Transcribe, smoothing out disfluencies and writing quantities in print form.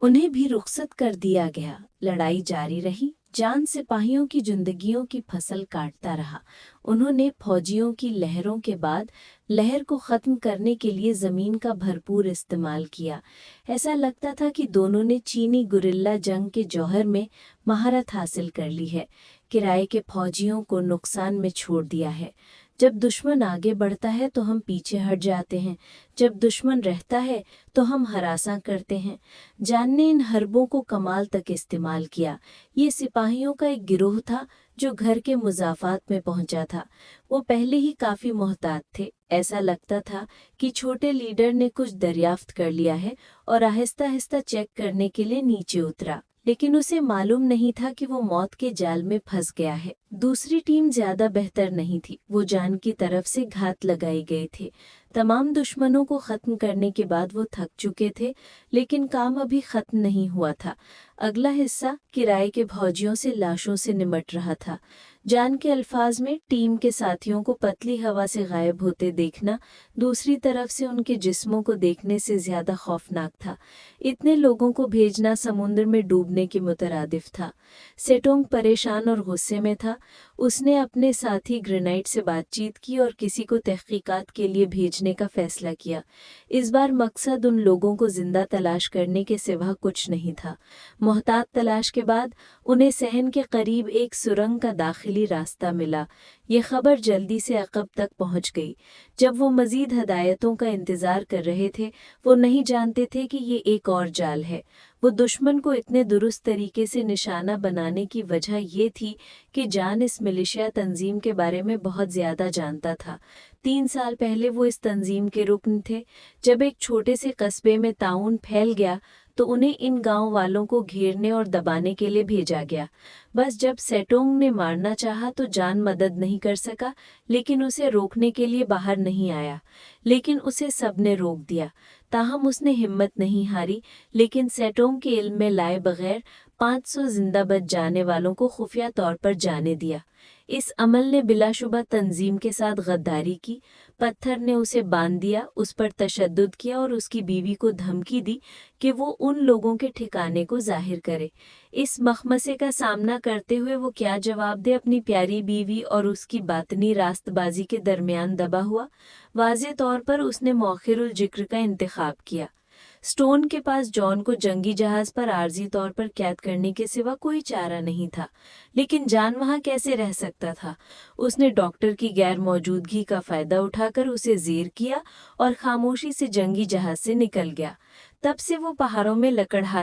उन्हें भी रुखसत कर दिया गया। लड़ाई जारी रही। जान सिपाहियों की जिंदगियों की फसल काटता रहा। उन्होंने फौजियों की लहरों के बाद लहर को ख़त्म करने के लिए ज़मीन का भरपूर इस्तेमाल किया। ऐसा लगता था कि दोनों ने चीनी गुरिल्ला जंग के जौहर में महारत हासिल कर ली है। किराए के फौजियों को नुकसान में छोड़ दिया है। जब दुश्मन आगे बढ़ता है तो हम पीछे हट जाते हैं, जब दुश्मन रहता है तो हम हरासा करते हैं। जान ने इन हरबों को कमाल तक इस्तेमाल किया। ये सिपाहियों का एक गिरोह था जो घर के मुजाफात में पहुंचा था। वो पहले ही काफ़ी मोहतात थे। ऐसा लगता था कि छोटे लीडर ने कुछ दरियाफ्त कर लिया है और आहिस्ता आहिस्ता चेक करने के लिए नीचे उतरा, लेकिन उसे मालूम नहीं था कि वो मौत के जाल में फंस गया है। दूसरी टीम ज्यादा बेहतर नहीं थी। वो जान की तरफ से घात लगाए गए थे। तमाम दुश्मनों को खत्म करने के बाद वो थक चुके थे, लेकिन काम अभी खत्म नहीं हुआ था। अगला हिस्सा किराए के फौजियों से लाशों से निमट रहा था। जान के अल्फाज में, टीम के साथियों को पतली हवा से गायब होते देखना दूसरी तरफ से उनके जिस्मों को देखने से ज्यादा खौफनाक था। इतने लोगों को भेजना समुद्र में डूबने के मुतरादिफ था। सेटोंग परेशान और गुस्से में था। उसने अपने साथी ग्रेनाइट से बातचीत की और किसी को तहकीकात के लिए भेजने का फैसला किया। इस बार मकसद उन लोगों को जिंदा तलाश करने के सिवा कुछ नहीं था। मोहतात तलाश के बाद उन्हें सहन के करीब एक सुरंग का दाखिली रास्ता मिला। ये खबर जल्दी से अक़ब तक पहुंच गई। जब वो मज़ीद हदायतों का इंतज़ार कर रहे थे, वो नहीं जानते थे कि ये एक और जाल है। वो दुश्मन को इतने दुरुस्त तरीके से निशाना बनाने की वजह ये थी कि जान इस मिलिशिया तंजीम के बारे में बहुत ज़्यादा जानता था। 3 साल पहले वो इस तंजीम के रुकन थे। जब एक छोटे से कस्बे में ताउन फैल गया तो उन्हें इन गांव वालों को घेरने और दबाने के लिए भेजा गया। बस जब सेटोंग ने मारना चाहा तो जान मदद नहीं कर सका, लेकिन उसे रोकने के लिए बाहर नहीं आया। लेकिन उसे सबने रोक दिया। ताहम उसने हिम्मत नहीं हारी, लेकिन सेटोंग के इल्म में लाए बगैर 500 जिंदा बच जाने वालों को खुफिया तौर पर जाने दिया। इस अमल ने बिलाशुबा तंजीम के साथ गद्दारी की। पत्थर ने उसे बांध दिया, उस पर तशद्दुद किया और उसकी बीवी को धमकी दी कि वो उन लोगों के ठिकाने को जाहिर करे। इस मखमसे का सामना करते हुए वो क्या जवाब दे, अपनी प्यारी बीवी और उसकी बातनी रास्तबाजी के दरमियान दबा हुआ। वाज़े तौर पर उसने मौखिरुल जिक्र का इंतखाब किया। स्टोन के पास जॉन को जंगी जहाज पर आर्जी तौर पर कैद करने के सिवा कोई चारा नहीं था, लेकिन जान वहां कैसे रह सकता था। उसने डॉक्टर की गैर मौजूदगी का फायदा उठाकर उसे ज़ेर किया और खामोशी से जंगी जहाज से निकल गया। तब से वो पहाड़ों में लकड़हारा